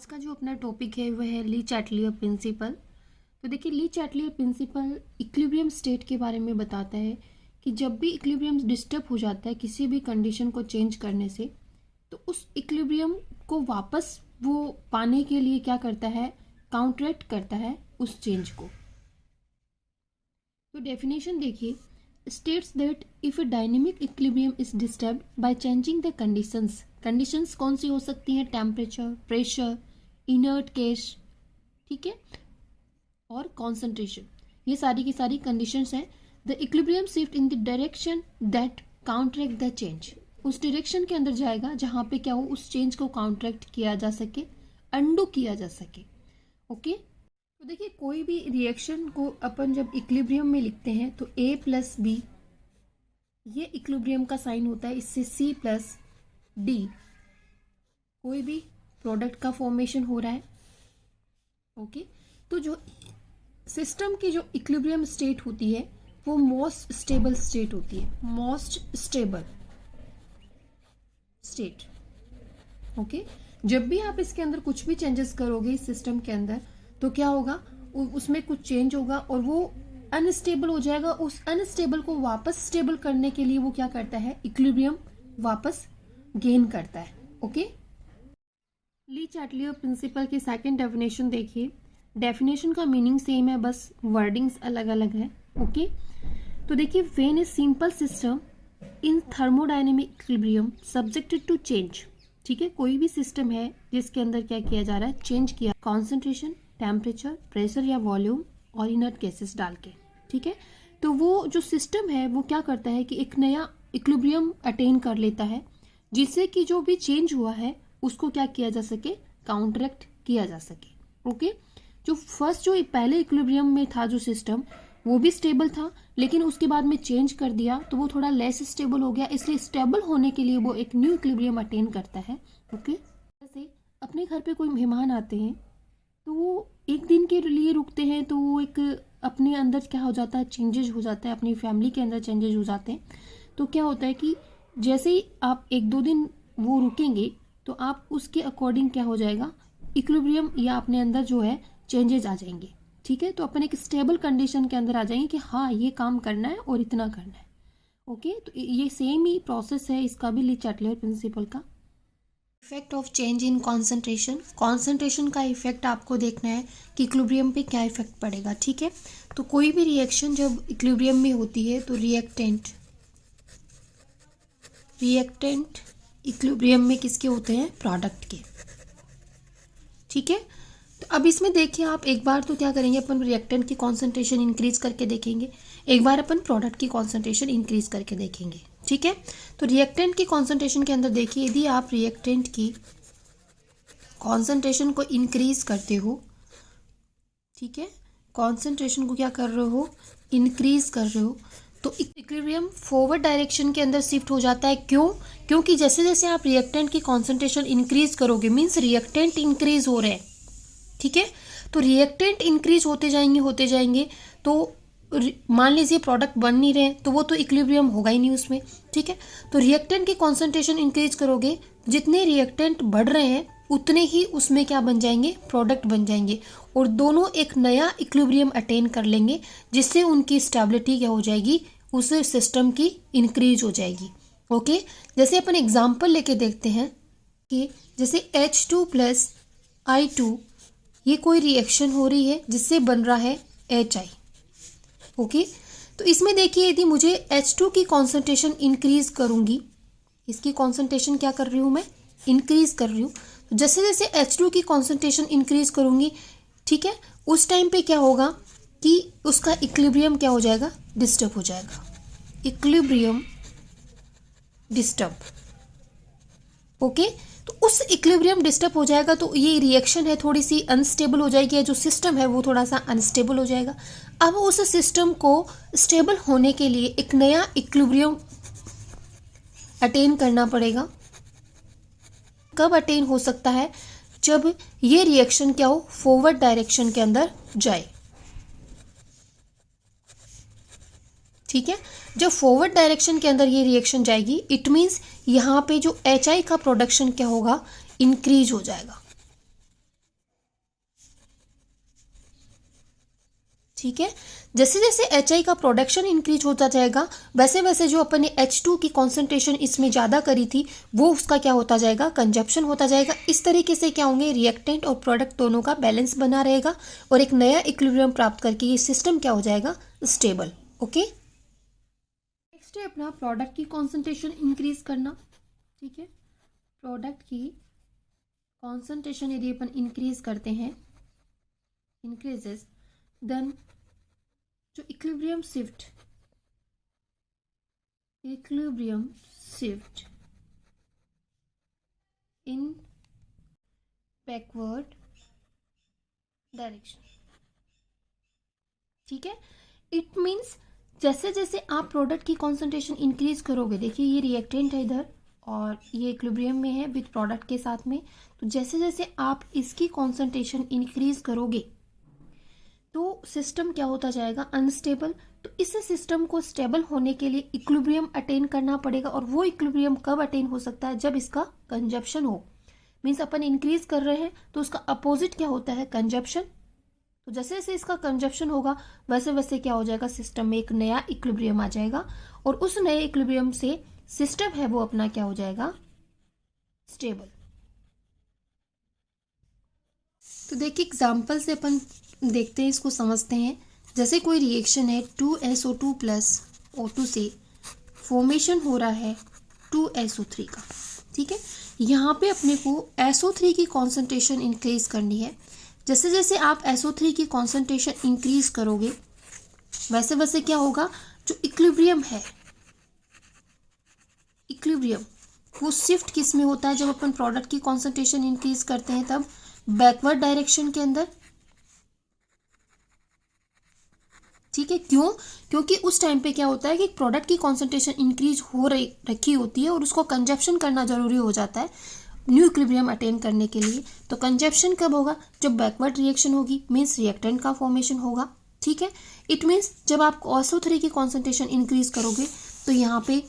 आज का जो अपना टॉपिक है वह है ली चैटलियर प्रिंसिपल। तो देखिए, ली चैटलियर प्रिंसिपल इक्विलिब्रियम स्टेट के बारे में बताता है कि जब भी इक्विलिब्रियम डिस्टर्ब हो जाता है किसी भी कंडीशन को चेंज करने से, तो उस इक्विलिब्रियम को वापस वो पाने के लिए क्या करता है, काउंटरैक्ट करता है उस चेंज को। तो डेफिनेशन देखिए, states that if a dynamic equilibrium is disturbed by changing the conditions कौन सी हो सकती हैं, टेम्परेचर, प्रेशर, इनर्ट केस, ठीक है, और कॉन्सेंट्रेशन, ये सारी की सारी कंडीशंस हैं। The equilibrium shift in the direction that counteract the change, उस डायरेक्शन के अंदर जाएगा जहां पे क्या हो, उस चेंज को काउंटरैक्ट किया जा सके, अंडू किया जा सके। ओके, तो देखिए, कोई भी रिएक्शन को अपन जब इक्विलिब्रियम में लिखते हैं तो A प्लस बी, ये इक्विलिब्रियम का साइन होता है, इससे C प्लस डी कोई भी प्रोडक्ट का फॉर्मेशन हो रहा है। ओके, तो जो सिस्टम की जो इक्विलिब्रियम स्टेट होती है वो मोस्ट स्टेबल स्टेट होती है, मोस्ट स्टेबल स्टेट। ओके, जब भी आप इसके अंदर कुछ भी चेंजेस करोगे इस सिस्टम के अंदर तो क्या होगा, उसमें कुछ चेंज होगा और वो अनस्टेबल हो जाएगा। उस अनस्टेबल को वापस स्टेबल करने के लिए वो क्या करता है, इक्विलिब्रियम वापस गेन करता है। ओके, ली चैटलियर प्रिंसिपल की सेकंड डेफिनेशन देखिए। डेफिनेशन का मीनिंग सेम है, बस वर्डिंग्स अलग अलग है। ओके, तो देखिए, when a simple system in thermodynamic equilibrium subjected to change, ठीक है, कोई भी सिस्टम है जिसके अंदर क्या किया जा रहा है, चेंज किया, कॉन्सेंट्रेशन, टेम्परेचर, प्रेशर या वॉल्यूम और इनर्ट गैसेस डाल के, ठीक है, तो वो जो सिस्टम है वो क्या करता है कि एक नया इक्विलिब्रियम अटेन कर लेता है, जिससे कि जो भी चेंज हुआ है उसको क्या किया जा सके, काउंटरैक्ट किया जा सके। ओके, जो फर्स्ट जो पहले इक्विलिब्रियम में था जो सिस्टम, वो भी स्टेबल था, लेकिन उसके बाद में चेंज कर दिया तो वो थोड़ा लेस स्टेबल हो गया, इसलिए स्टेबल होने के लिए वो एक न्यू इक्विलिब्रियम अटेन करता है। ओके, जैसे अपने घर पे कोई मेहमान आते हैं तो वो एक दिन के लिए रुकते हैं, तो वो एक अपने अंदर क्या हो जाता है, चेंजेस हो जाता है, अपनी फैमिली के अंदर चेंजेस हो जाते हैं। तो क्या होता है कि जैसे ही आप एक दो दिन वो रुकेंगे तो आप उसके अकॉर्डिंग क्या हो जाएगा, इक्विलिब्रियम या अपने अंदर जो है चेंजेस आ जाएंगे। ठीक है, तो अपन एक स्टेबल कंडीशन के अंदर आ जाएंगे कि हाँ ये काम करना है और इतना करना है। ओके, तो ये सेम ही प्रोसेस है इसका भी, ली चैटलियर प्रिंसिपल का। Effect of change in concentration, concentration का इफेक्ट आपको देखना है कि इक्विलिब्रियम पे क्या इफेक्ट पड़ेगा। ठीक है, तो कोई भी रिएक्शन जब इक्विलिब्रियम में होती है तो रिएक्टेंट इक्विलिब्रियम में किसके होते हैं, प्रोडक्ट के। ठीक है, तो अब इसमें देखिए आप, एक बार तो क्या करेंगे अपन, रिएक्टेंट की कॉन्सेंट्रेशन इंक्रीज करके देखेंगे, एक बार अपन प्रोडक्ट की कॉन्सेंट्रेशन इंक्रीज करके देखेंगे। ठीक है, तो रिएक्टेंट की कॉन्सेंट्रेशन के अंदर देखिए, यदि आप रिएक्टेंट की कॉन्सेंट्रेशन को इंक्रीज करते हो, ठीक है, कॉन्सेंट्रेशन को क्या कर रहे हो, इंक्रीज कर रहे हो, तो इक्विलिब्रियम फॉरवर्ड डायरेक्शन के अंदर शिफ्ट हो जाता है। क्यों? क्योंकि जैसे जैसे आप रिएक्टेंट की कॉन्सेंट्रेशन इंक्रीज करोगे, मीन्स रिएक्टेंट इंक्रीज हो रहे हैं। ठीक है, तो रिएक्टेंट इंक्रीज होते जाएंगे तो मान लीजिए प्रोडक्ट बन नहीं रहे तो वो तो इक्विलिब्रियम होगा ही नहीं उसमें। ठीक है, तो रिएक्टेंट की कॉन्सेंट्रेशन इंक्रीज करोगे, जितने रिएक्टेंट बढ़ रहे हैं उतने ही उसमें क्या बन जाएंगे, प्रोडक्ट बन जाएंगे, और दोनों एक नया इक्विलिब्रियम अटेन कर लेंगे, जिससे उनकी स्टेबिलिटी क्या हो जाएगी, उस सिस्टम की इंक्रीज हो जाएगी। ओके, जैसे अपन एग्जाम्पल लेके देखते हैं कि जैसे H2 प्लस I2, ये कोई रिएक्शन हो रही है जिससे बन रहा है HI। ओके, तो इसमें देखिए, यदि मुझे H2 की कॉन्सेंट्रेशन इंक्रीज करूंगी, इसकी कॉन्सेंट्रेशन क्या कर रही हूँ मैं, इंक्रीज कर रही हूँ, तो जैसे जैसे H2 की कॉन्सेंट्रेशन इंक्रीज करूंगी, ठीक है, उस टाइम पे क्या होगा कि उसका इक्विलिब्रियम क्या हो जाएगा, डिस्टर्ब हो जाएगा, इक्विलिब्रियम डिस्टर्ब। ओके, तो उस इक्विलिब्रियम डिस्टर्ब हो जाएगा तो ये रिएक्शन है थोड़ी सी अनस्टेबल हो जाएगी, जो सिस्टम है वो थोड़ा सा अनस्टेबल हो जाएगा। अब उस सिस्टम को स्टेबल होने के लिए एक नया इक्विलिब्रियम अटेन करना पड़ेगा। कब अटेन हो सकता है, जब ये रिएक्शन क्या हो, फॉरवर्ड डायरेक्शन के अंदर जाए। ठीक है, जब फॉरवर्ड डायरेक्शन के अंदर ये रिएक्शन जाएगी, इट मीन्स यहाँ पे जो HI का प्रोडक्शन क्या होगा, इंक्रीज हो जाएगा। ठीक है। जैसे जैसे HI का प्रोडक्शन इंक्रीज होता जाएगा वैसे वैसे जो अपन ने H2 की कॉन्सेंट्रेशन इसमें ज़्यादा करी थी वो उसका क्या होता जाएगा, कंजप्शन होता जाएगा। इस तरीके से क्या होंगे, रिएक्टेंट और प्रोडक्ट दोनों का बैलेंस बना रहेगा और एक नया इक्विलिब्रियम प्राप्त करके ये सिस्टम क्या हो जाएगा, स्टेबल। ओके, नेक्स्ट है अपना प्रोडक्ट की कॉन्सेंट्रेशन इंक्रीज करना। ठीक है, प्रोडक्ट की कॉन्सेंट्रेशन यदि अपन इंक्रीज करते हैं, इंक्रीजेस, देन जो इक्विलिब्रियम शिफ्ट इन बैकवर्ड डायरेक्शन। ठीक है, इट मीन्स जैसे जैसे आप प्रोडक्ट की कॉन्सेंट्रेशन इंक्रीज करोगे, देखिए ये रिएक्टेंट है इधर और ये इक्विलिब्रियम में है विथ प्रोडक्ट के साथ में, तो जैसे जैसे आप इसकी कॉन्सेंट्रेशन इंक्रीज करोगे तो सिस्टम क्या होता जाएगा, अनस्टेबल। तो इस सिस्टम को स्टेबल होने के लिए इक्विलिब्रियम अटेन करना पड़ेगा और वो इक्विलिब्रियम कब अटेन हो सकता है, जब इसका कंजप्शन हो। मीन्स अपन इंक्रीज कर रहे हैं तो उसका अपोजिट क्या होता है, कंजप्शन। तो जैसे जैसे इसका कंजप्शन होगा वैसे वैसे क्या हो जाएगा, सिस्टम में एक नया इक्विलिब्रियम आ जाएगा और उस नए इक्विलिब्रियम से सिस्टम है वो अपना क्या हो जाएगा, स्टेबल। तो देखिए एग्जाम्पल से अपन देखते हैं, इसको समझते हैं। जैसे कोई रिएक्शन है 2SO2 प्लस O2 से फॉर्मेशन हो रहा है 2SO3 का। ठीक है, यहाँ पे अपने को SO3 की कॉन्सेंट्रेशन इंक्रीज करनी है। जैसे जैसे आप SO3 की कॉन्सेंट्रेशन इंक्रीज करोगे वैसे वैसे क्या होगा, जो इक्विलिब्रियम है, इक्विलिब्रियम वो शिफ्ट किस में होता है, जब अपन प्रोडक्ट की कॉन्सेंट्रेशन इंक्रीज करते हैं तब बैकवर्ड डायरेक्शन के अंदर। ठीक है, क्यों, क्योंकि उस टाइम पे क्या होता है कि प्रोडक्ट की कॉन्सेंट्रेशन इंक्रीज हो रखी होती है और उसको कंजप्शन करना जरूरी हो जाता है न्यू इक्विलिब्रियम अटेन करने के लिए। तो कंजप्शन कब होगा, जब बैकवर्ड रिएक्शन होगी, मीन्स रिएक्टेंट का फॉर्मेशन होगा। ठीक है, इट मीन्स जब आप SO3 की कॉन्सेंट्रेशन इंक्रीज करोगे तो यहाँ पे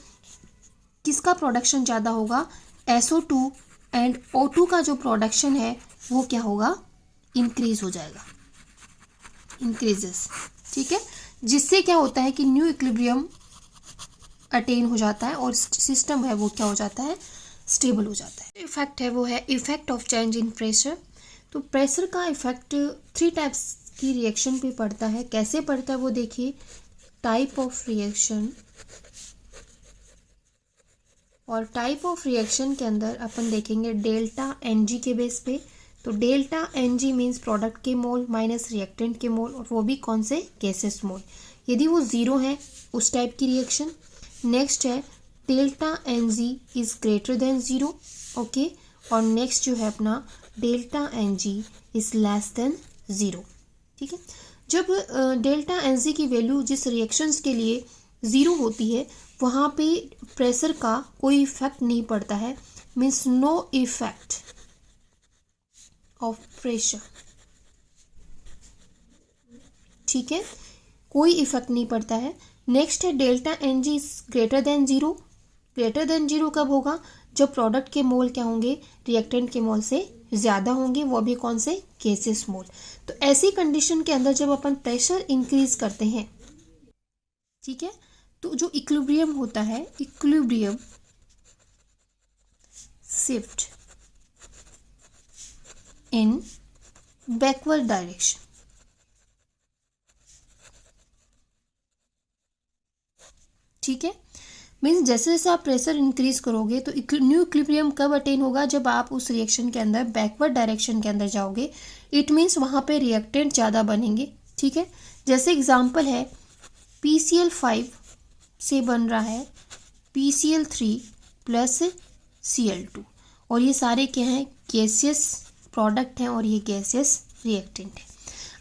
किसका प्रोडक्शन ज़्यादा होगा, SO2 एंड O2 का जो प्रोडक्शन है वो क्या होगा, इंक्रीज हो जाएगा, इंक्रीजेस। ठीक है, जिससे क्या होता है कि न्यू इक्विलिब्रियम अटेन हो जाता है और सिस्टम है वो क्या हो जाता है, स्टेबल हो जाता है। इफेक्ट है वो है effect of change in pressure. तो प्रेशर का इफेक्ट 3 टाइप्स की रिएक्शन पे पड़ता है। कैसे पड़ता है वो देखिए, टाइप ऑफ रिएक्शन, और टाइप ऑफ रिएक्शन के अंदर अपन देखेंगे डेल्टा NG के बेस पे। तो डेल्टा NG मीन्स प्रोडक्ट के मोल माइनस रिएक्टेंट के मोल, और वो भी कौन से, गैसेस मोल। यदि वो 0 है उस टाइप की रिएक्शन। नेक्स्ट है delta NG is greater than 0। Okay, और नेक्स्ट जो है अपना delta NG is less than 0। ठीक है, जब डेल्टा NG की वैल्यू जिस रिएक्शंस के लिए 0 होती है वहाँ पे प्रेशर का कोई इफेक्ट नहीं पड़ता है, means no effect of pressure. ठीक है, कोई इफेक्ट नहीं पड़ता है। नेक्स्ट है delta NG is greater than 0। Greater than 0 कब होगा, जब प्रोडक्ट के मोल क्या होंगे, रिएक्टेंट के मोल से ज़्यादा होंगे, वो भी कौन से, गैसेस मोल। तो ऐसी कंडीशन के अंदर जब अपन प्रेशर इंक्रीज करते हैं, ठीक है, तो जो इक्विलिब्रियम होता है, इक्विलिब्रियम शिफ्ट इन बैकवर्ड डायरेक्शन। ठीक है, मीन्स जैसे जैसे आप प्रेशर इंक्रीज करोगे तो न्यू इक्विलिब्रियम कब अटेन होगा, जब आप उस रिएक्शन के अंदर बैकवर्ड डायरेक्शन के अंदर जाओगे। इट मीन्स वहाँ पे रिएक्टेंट ज़्यादा बनेंगे। ठीक है, जैसे एग्जांपल है PCl5 से बन रहा है PCl3 प्लस Cl2, और ये सारे क्या हैं, गैसियस प्रोडक्ट हैं और ये गैसियस रिएक्टेंट है।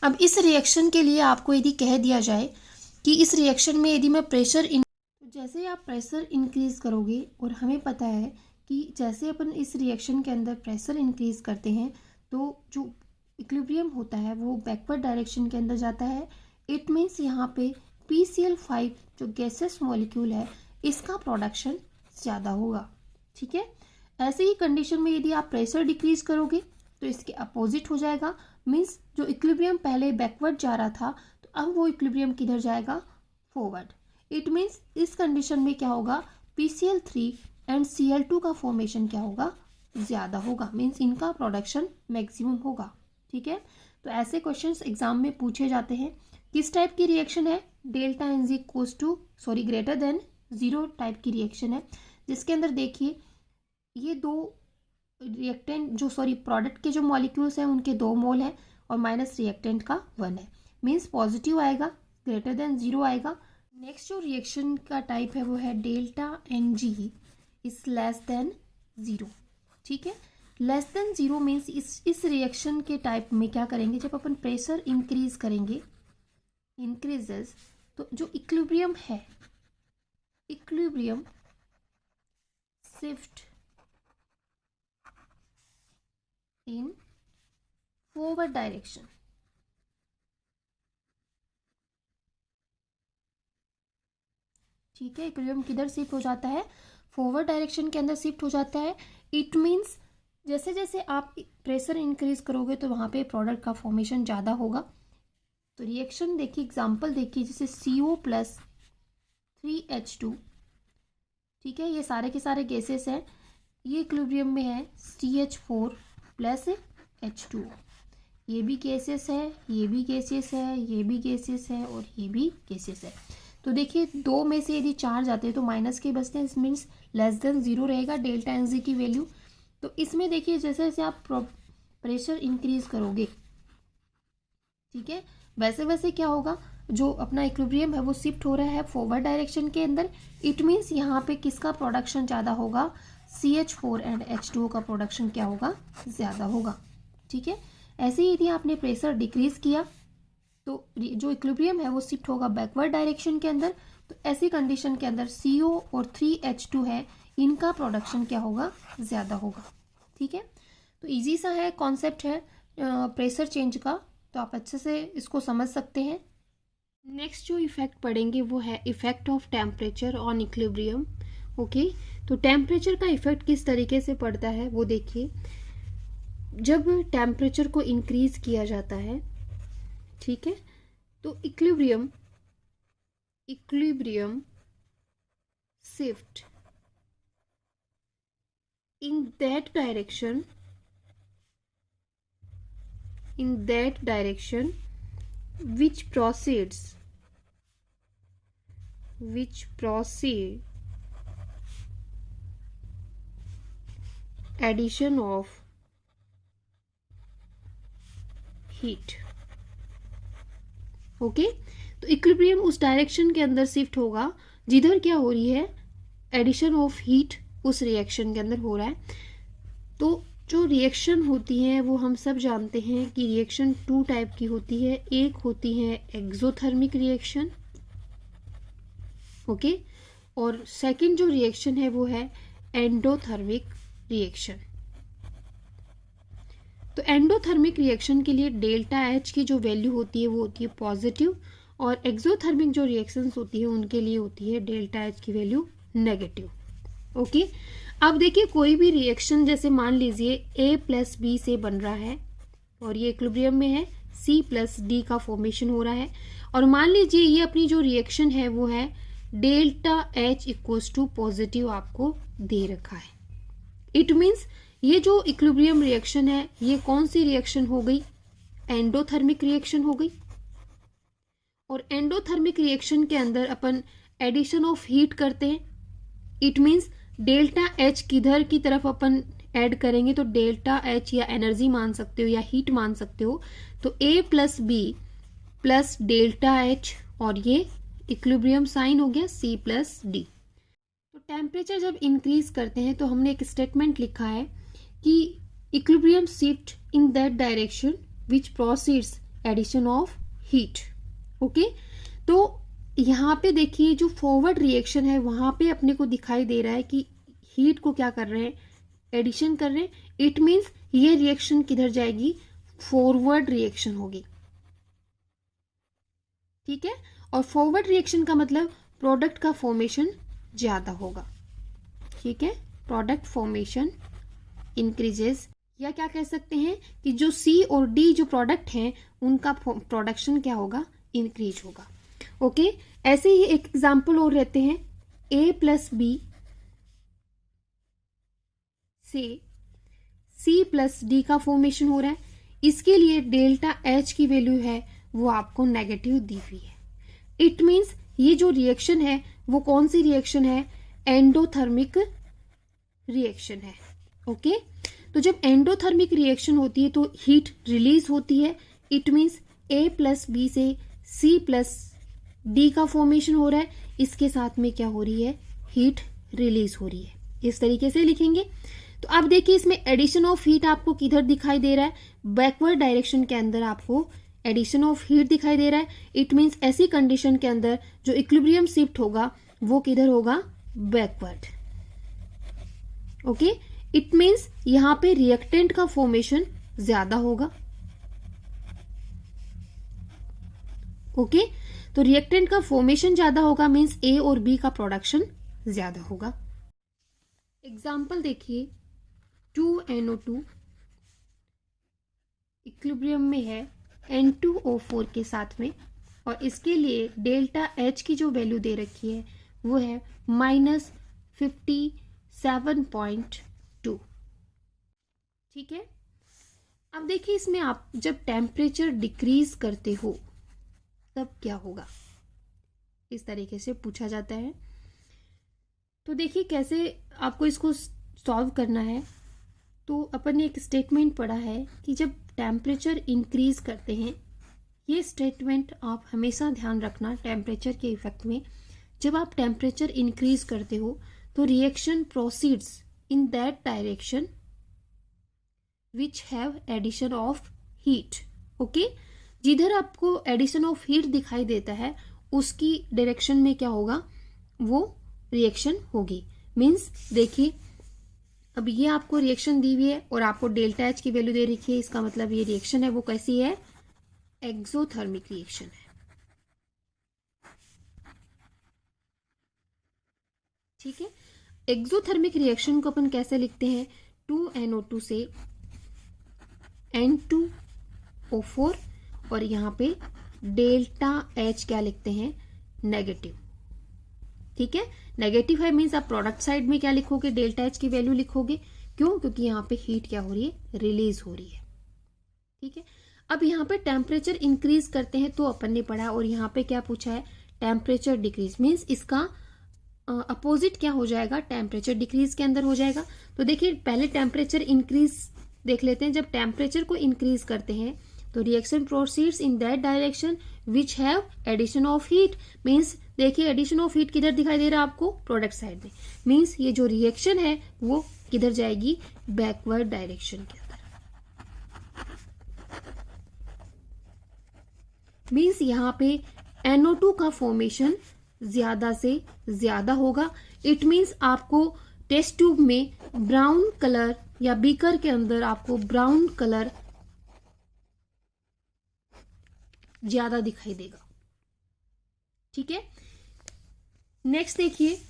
अब इस रिएक्शन के लिए आपको यदि कह दिया जाए कि इस रिएक्शन में यदि मैं प्रेशर जैसे ही आप प्रेशर इंक्रीज करोगे, और हमें पता है कि जैसे अपन इस रिएक्शन के अंदर प्रेशर इंक्रीज करते हैं तो जो इक्विलिब्रियम होता है वो बैकवर्ड डायरेक्शन के अंदर जाता है। इट मीन्स यहाँ पे PCl5 जो गैसेस मॉलिक्यूल है इसका प्रोडक्शन ज़्यादा होगा। ठीक है, ऐसे ही कंडीशन में यदि आप प्रेशर डिक्रीज करोगे तो इसके अपोजिट हो जाएगा। मीन्स जो इक्विलिब्रियम पहले बैकवर्ड जा रहा था तो अब वो इक्विलिब्रियम किधर जाएगा, फॉरवर्ड। इट मीन्स इस कंडीशन में क्या होगा, PCl3 एंड Cl2 का फॉर्मेशन क्या होगा, ज़्यादा होगा, मीन्स इनका प्रोडक्शन मैक्सिमम होगा। ठीक है, तो ऐसे क्वेश्चंस एग्जाम में पूछे जाते हैं। किस टाइप की रिएक्शन है, delta N G equals to greater than 0 type की रिएक्शन है, जिसके अंदर देखिए ये दो रिएक्टेंट जो प्रोडक्ट के जो मॉलिक्यूल्स हैं उनके 2 मोल हैं और माइनस रिएक्टेंट का 1 है, मीन्स पॉजिटिव आएगा, ग्रेटर देन 0 आएगा। नेक्स्ट जो रिएक्शन का टाइप है वो है delta N G is less than 0। ठीक है, लेस देन 0 मीन्स इस रिएक्शन के टाइप में क्या करेंगे, जब अपन प्रेशर इंक्रीज करेंगे, इंक्रीजेस, तो जो इक्विलिब्रियम है, equilibrium shift in forward direction. ठीक है, इक्विलिब्रियम किधर शिफ्ट हो जाता है, फॉरवर्ड डायरेक्शन के अंदर शिफ्ट हो जाता है। इट मीन्स जैसे जैसे आप प्रेशर इंक्रीज करोगे तो वहाँ पे प्रोडक्ट का फॉर्मेशन ज़्यादा होगा। तो रिएक्शन देखिए, एग्जांपल देखिए, जैसे CO प्लस 3H2, ठीक है, ये सारे के सारे गैसेस हैं, ये इक्विलिब्रियम में है CH4 प्लस H2, ये भी गैसेस है, ये भी गैसेस है, ये भी गैसेस है और ये भी गैसेस है। तो देखिए 2 में से यदि 4 जाते हैं तो माइनस के बचते हैं, मीन्स लेस देन 0 रहेगा डेल्टा एन जी की वैल्यू। तो इसमें देखिए जैसे जैसे आप प्रेशर इंक्रीज करोगे, ठीक है, वैसे वैसे क्या होगा, जो अपना इक्विलिब्रियम है वो शिफ्ट हो रहा है फॉरवर्ड डायरेक्शन के अंदर। इट मीन्स यहाँ पे किसका प्रोडक्शन ज़्यादा होगा, CH4 एंड H2O का प्रोडक्शन क्या होगा, ज़्यादा होगा। ठीक है, ऐसे ही यदि आपने प्रेशर डिक्रीज किया तो जो इक्विलिब्रियम है वो शिफ्ट होगा बैकवर्ड डायरेक्शन के अंदर। तो ऐसी कंडीशन के अंदर CO और 3H2 है, इनका प्रोडक्शन क्या होगा, ज़्यादा होगा। ठीक है, तो इजी सा है, कॉन्सेप्ट है प्रेशर चेंज का, तो आप अच्छे से इसको समझ सकते हैं। नेक्स्ट जो इफेक्ट पढ़ेंगे वो है effect of temperature on equilibrium. Okay, तो टेम्परेचर का इफेक्ट किस तरीके से पड़ता है वो देखिए। जब टेम्परेचर को इंक्रीज किया जाता है, ठीक है, तो equilibrium shift in that direction which proceed addition of heat। Okay, तो इक्विलिब्रियम उस डायरेक्शन के अंदर शिफ्ट होगा जिधर क्या हो रही है, एडिशन ऑफ हीट उस रिएक्शन के अंदर हो रहा है। तो जो रिएक्शन होती है वो हम सब जानते हैं कि रिएक्शन 2 टाइप की होती है। एक होती है एक्सोथर्मिक रिएक्शन, ओके, और सेकंड जो रिएक्शन है वो है एंडोथर्मिक रिएक्शन। तो एंडोथर्मिक रिएक्शन के लिए डेल्टा H की जो वैल्यू होती है वो होती है पॉजिटिव, और एक्सोथर्मिक जो रिएक्शंस होती है उनके लिए होती है डेल्टा H की वैल्यू नेगेटिव। ओके, अब देखिए कोई भी रिएक्शन, जैसे मान लीजिए A प्लस बी से बन रहा है और ये इक्विलिब्रियम में है, C प्लस डी का फॉर्मेशन हो रहा है, और मान लीजिए ये अपनी जो रिएक्शन है वो है delta H equals to positive आपको दे रखा है। इट मीन्स ये जो इक्विलिब्रियम रिएक्शन है ये कौन सी रिएक्शन हो गई, एंडोथर्मिक रिएक्शन हो गई। और एंडोथर्मिक रिएक्शन के अंदर अपन एडिशन ऑफ हीट करते हैं। इट मीन्स डेल्टा H किधर की तरफ अपन ऐड करेंगे, तो डेल्टा H या एनर्जी मान सकते हो या हीट मान सकते हो। तो A plus B plus delta H, और ये इक्विलिब्रियम साइन हो गया C प्लस डी। तो टेम्परेचर जब इंक्रीज करते हैं तो हमने एक स्टेटमेंट लिखा है कि equilibrium shift in that direction which proceeds addition of heat. Okay, तो यहाँ पे देखिए जो फॉरवर्ड रिएक्शन है वहां पे अपने को दिखाई दे रहा है कि हीट को क्या कर रहे हैं, एडिशन कर रहे हैं। इट मीन्स ये रिएक्शन किधर जाएगी, फॉरवर्ड रिएक्शन होगी। ठीक है, और फॉरवर्ड रिएक्शन का मतलब प्रोडक्ट का फॉर्मेशन ज्यादा होगा। ठीक है, प्रोडक्ट फॉर्मेशन इंक्रीजेस, या क्या कह सकते हैं कि जो C और D जो प्रोडक्ट हैं उनका प्रोडक्शन क्या होगा, इंक्रीज होगा। ओके, ऐसे ही एक एग्जाम्पल और रहते हैं, A प्लस बी से C प्लस डी का फॉर्मेशन हो रहा है। इसके लिए डेल्टा H की वैल्यू है वो आपको नेगेटिव दी हुई है। इट मीन्स ये जो रिएक्शन है वो कौन सी रिएक्शन है, एंडोथर्मिक रिएक्शन है। ओके, तो जब एंडोथर्मिक रिएक्शन होती है तो हीट रिलीज होती है। It means A plus B से C प्लस डी का फॉर्मेशन हो रहा है, इसके साथ में क्या हो रही है, हीट रिलीज हो रही है। इस तरीके से लिखेंगे। तो अब देखिए इसमें एडिशन ऑफ हीट आपको किधर दिखाई दे रहा है, बैकवर्ड डायरेक्शन के अंदर आपको एडिशन ऑफ हीट दिखाई दे रहा है। इट मीन्स ऐसी कंडीशन के अंदर जो इक्विलिब्रियम शिफ्ट होगा वो किधर होगा, बैकवर्ड। ओके, इट मीन्स यहां पे रिएक्टेंट का फॉर्मेशन ज्यादा होगा। ओके, तो रिएक्टेंट का फॉर्मेशन ज्यादा होगा मीन्स ए और बी का प्रोडक्शन ज्यादा होगा। एग्जाम्पल देखिए, 2NO2 इक्विलिब्रियम में है N2O4 के साथ में, और इसके लिए डेल्टा H की जो वैल्यू दे रखी है वो है -57.2। ठीक है, अब देखिए इसमें आप जब टेम्परेचर डिक्रीज करते हो तब क्या होगा, इस तरीके से पूछा जाता है। तो देखिए कैसे आपको इसको सॉल्व करना है। तो अपन ने एक स्टेटमेंट पढ़ा है कि जब टेम्परेचर इंक्रीज करते हैं, ये स्टेटमेंट आप हमेशा ध्यान रखना टेम्परेचर के इफेक्ट में। जब आप टेम्परेचर इंक्रीज करते हो तो reaction proceeds in that direction which have addition of heat. Okay, जिधर आपको एडिशन ऑफ हीट दिखाई देता है उसकी डायरेक्शन में क्या होगा, वो रिएक्शन होगी। मीन्स देखिए अब ये आपको रिएक्शन दी हुई है और आपको डेल्टा H की वैल्यू दे रखी है, इसका मतलब ये रिएक्शन है वो कैसी है, एक्सोथर्मिक रिएक्शन है। ठीक है, एक्सोथर्मिक रिएक्शन को अपन कैसे लिखते हैं, 2NO2 से N2O4 और यहाँ पे डेल्टा H क्या लिखते हैं, नेगेटिव। ठीक है, नेगेटिव है मीन्स आप प्रोडक्ट साइड में क्या लिखोगे, डेल्टा H की वैल्यू लिखोगे। क्यों, क्योंकि यहाँ पे हीट क्या हो रही है, रिलीज हो रही है। ठीक है, अब यहाँ पे टेम्परेचर इंक्रीज करते हैं तो अपन ने पढ़ा, और यहाँ पे क्या पूछा है, टेम्परेचर डिक्रीज मीन्स इसका अपोजिट क्या हो जाएगा, टेम्परेचर डिक्रीज के अंदर हो जाएगा। तो देखिए पहले टेम्परेचर इंक्रीज देख लेते हैं। जब टेम्परेचर को इंक्रीज करते हैं तो reaction proceeds in that direction which have addition of heat. Means देखिए एडिशन ऑफ हीट किधर दिखाई दे रहा है आपको, प्रोडक्ट साइड में। मीन्स ये जो रिएक्शन है वो किधर जाएगी, बैकवर्ड डायरेक्शन के अंदर। मीन्स यहाँ पे NO2 का फॉर्मेशन ज्यादा से ज्यादा होगा। इट मीन्स आपको टेस्ट ट्यूब में ब्राउन कलर या बीकर के अंदर आपको ब्राउन कलर ज्यादा दिखाई देगा। ठीक है, नेक्स्ट देखिए,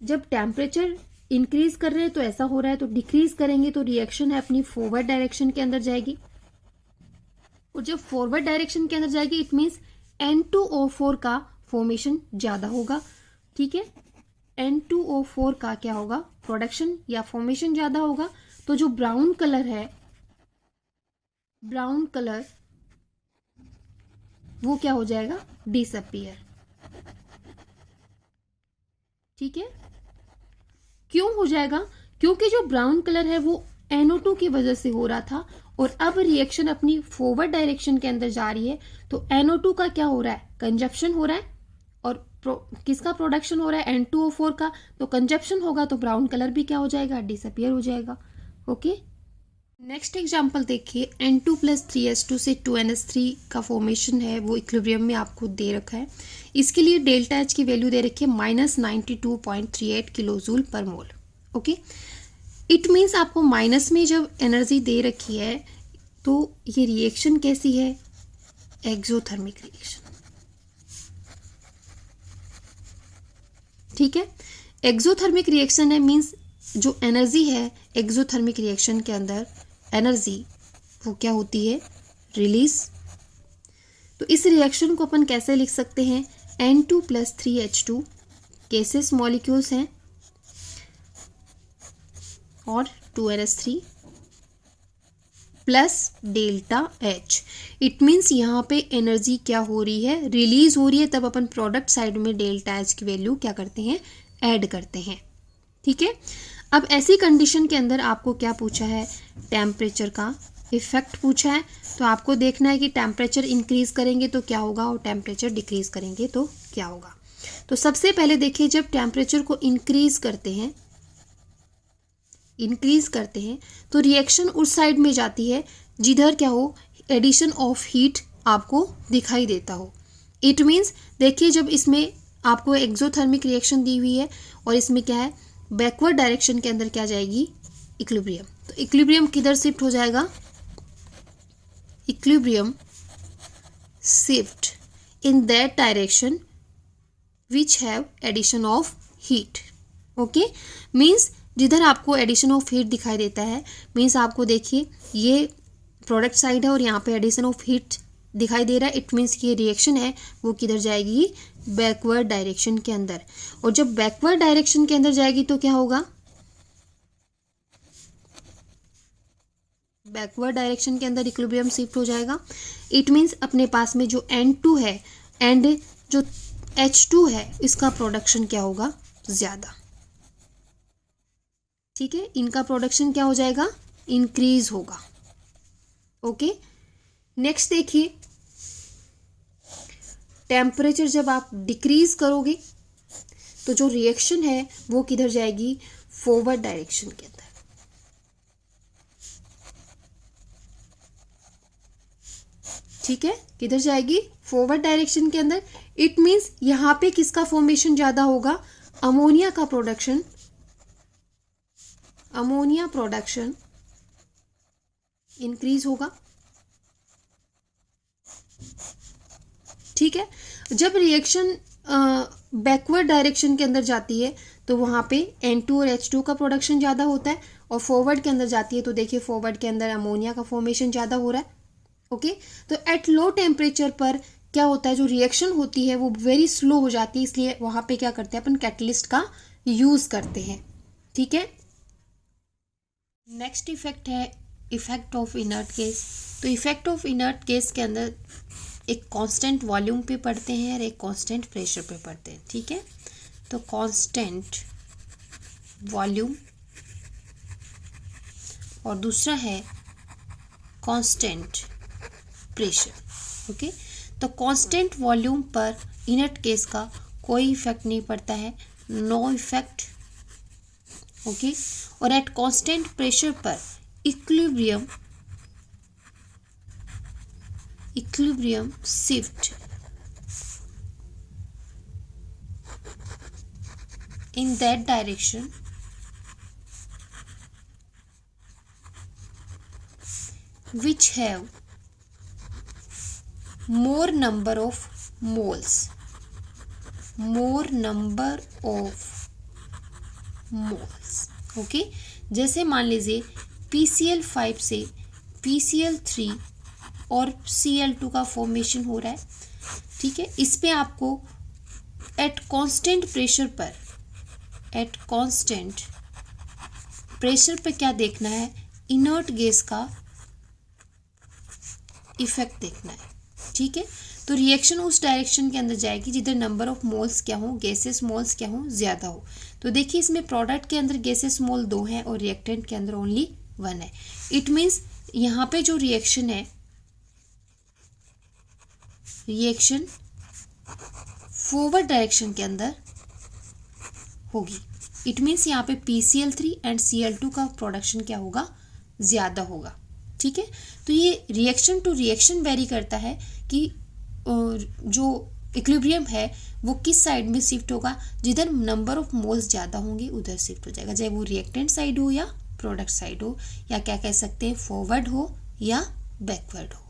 जब टेम्परेचर इंक्रीज कर रहे हैं तो ऐसा हो रहा है, तो डिक्रीज करेंगे तो रिएक्शन है अपनी फॉरवर्ड डायरेक्शन के अंदर जाएगी, और जब फॉरवर्ड डायरेक्शन के अंदर जाएगी इट मीन्स N2O4 का फॉर्मेशन ज्यादा होगा। ठीक है, N2O4 का क्या होगा, प्रोडक्शन या फॉर्मेशन ज्यादा होगा। तो जो ब्राउन कलर है, ब्राउन कलर वो क्या हो जाएगा, डिसअपीयर। ठीक है, क्यों हो जाएगा, क्योंकि जो ब्राउन कलर है वो NO2 की वजह से हो रहा था, और अब रिएक्शन अपनी फॉरवर्ड डायरेक्शन के अंदर जा रही है तो NO2 का क्या हो रहा है, कंजप्शन हो रहा है, और किसका प्रोडक्शन हो रहा है, N2O4 का। तो कंजप्शन होगा तो ब्राउन कलर भी क्या हो जाएगा, डिसअपीयर हो जाएगा। ओके, नेक्स्ट एग्जांपल देखिए, N2 + 3H2 से 2NH3 का फॉर्मेशन है वो इक्विलिब्रियम में आपको दे रखा है। इसके लिए डेल्टा H की वैल्यू दे रखी है -92.38 किलोजूल पर मोल। ओके, इट मीन्स आपको माइनस में जब एनर्जी दे रखी है तो ये रिएक्शन कैसी है, एक्सोथर्मिक रिएक्शन। ठीक है, एक्सोथर्मिक रिएक्शन है मीन्स जो एनर्जी है एक्सोथर्मिक रिएक्शन के अंदर एनर्जी वो क्या होती है, रिलीज। तो इस रिएक्शन को अपन कैसे लिख सकते हैं, N2 + 3H2 केसेस मॉलिक्यूल्स हैं और 2NH3 plus delta H। It means यहाँ पे एनर्जी क्या हो रही है, रिलीज हो रही है, तब अपन प्रोडक्ट साइड में डेल्टा H की वैल्यू क्या करते हैं, ऐड करते हैं। ठीक है, अब ऐसी कंडीशन के अंदर आपको क्या पूछा है, टेम्परेचर का इफेक्ट पूछा है। तो आपको देखना है कि टेम्परेचर इंक्रीज करेंगे तो क्या होगा और टेम्परेचर डिक्रीज करेंगे तो क्या होगा। तो सबसे पहले देखिए, जब टेम्परेचर को इंक्रीज करते हैं तो रिएक्शन उस साइड में जाती है जिधर क्या हो, एडिशन ऑफ हीट आपको दिखाई देता हो। इट मीन्स देखिए, जब इसमें आपको एक्सोथर्मिक रिएक्शन दी हुई है और इसमें क्या है, बैकवर्ड डायरेक्शन के अंदर क्या जाएगी, इक्विलिब्रियम। तो इक्विलिब्रियम किधर शिफ्ट हो जाएगा, equilibrium shift in that direction which have addition of heat. Okay, means जिधर आपको एडिशन ऑफ हीट दिखाई देता है, मीन्स आपको देखिए ये प्रोडक्ट साइड है और यहाँ पे एडिशन ऑफ हीट दिखाई दे रहा है। इट मीन्स ये रिएक्शन है वो किधर जाएगी, बैकवर्ड डायरेक्शन के अंदर। और जब बैकवर्ड डायरेक्शन के अंदर जाएगी तो क्या होगा, बैकवर्ड डायरेक्शन के अंदर इक्विलिब्रियम शिफ्ट हो जाएगा। इट मीन्स अपने पास में जो N2 है एंड जो H2 है, इसका प्रोडक्शन क्या होगा, ज्यादा। ठीक है, इनका प्रोडक्शन क्या हो जाएगा, इंक्रीज होगा। ओके, नेक्स्ट देखिए, टेम्परेचर जब आप डिक्रीज करोगे तो जो रिएक्शन है वो किधर जाएगी, फॉरवर्ड डायरेक्शन के अंदर। ठीक है, किधर जाएगी, फॉरवर्ड डायरेक्शन के अंदर। इट मीन्स यहां पे किसका फॉर्मेशन ज्यादा होगा, अमोनिया का प्रोडक्शन, अमोनिया प्रोडक्शन इंक्रीज होगा। ठीक है, जब रिएक्शन बैकवर्ड डायरेक्शन के अंदर जाती है तो वहां पे N2 और H2 का प्रोडक्शन ज़्यादा होता है, और फॉरवर्ड के अंदर जाती है तो देखिए फॉरवर्ड के अंदर अमोनिया का फॉर्मेशन ज़्यादा हो रहा है। ओके, तो एट लो टेम्परेचर पर क्या होता है, जो रिएक्शन होती है वो वेरी स्लो हो जाती है, इसलिए वहां पे क्या करते हैं अपन, कैटलिस्ट का यूज करते हैं। ठीक है, नेक्स्ट इफेक्ट है इफेक्ट ऑफ इनर्ट गैस। तो इफेक्ट ऑफ इनर्ट गैस के अंदर एक कांस्टेंट वॉल्यूम पे पढ़ते हैं और एक कांस्टेंट प्रेशर पे पढ़ते हैं। ठीक है, तो कांस्टेंट वॉल्यूम और दूसरा है कांस्टेंट प्रेशर। ओके, तो कांस्टेंट वॉल्यूम पर इनर्ट गैस का कोई इफेक्ट नहीं पड़ता है, नो इफेक्ट। ओके, और एट कांस्टेंट प्रेशर पर equilibrium shift in that direction which have more number of moles, okay. जैसे मान लीजिए PCl5 से PCl3 और Cl2 का फॉर्मेशन हो रहा है। ठीक है, इस पे आपको एट कांस्टेंट प्रेशर पे क्या देखना है, इनर्ट गैस का इफेक्ट देखना है। ठीक है, तो रिएक्शन उस डायरेक्शन के अंदर जाएगी जिधर नंबर ऑफ मोल्स क्या हो, गैसेस मोल्स क्या हो, ज्यादा हो। तो देखिए इसमें प्रोडक्ट के अंदर गैसेस मोल 2 हैं और रिएक्टेंट के अंदर ओनली 1 है। इट मीन्स यहाँ पे जो रिएक्शन है, रिएक्शन फॉरवर्ड डायरेक्शन के अंदर होगी। इट मीन्स यहाँ पे PCl3 एंड Cl2 का प्रोडक्शन क्या होगा, ज्यादा होगा। ठीक है, तो ये रिएक्शन टू रिएक्शन वेरी करता है कि जो इक्विलिब्रियम है वो किस साइड में शिफ्ट होगा, जिधर नंबर ऑफ मोल्स ज़्यादा होंगे उधर शिफ्ट हो जाएगा, चाहे वो रिएक्टेंट साइड हो या प्रोडक्ट साइड हो, या क्या कह सकते हैं फॉरवर्ड हो या बैकवर्ड हो।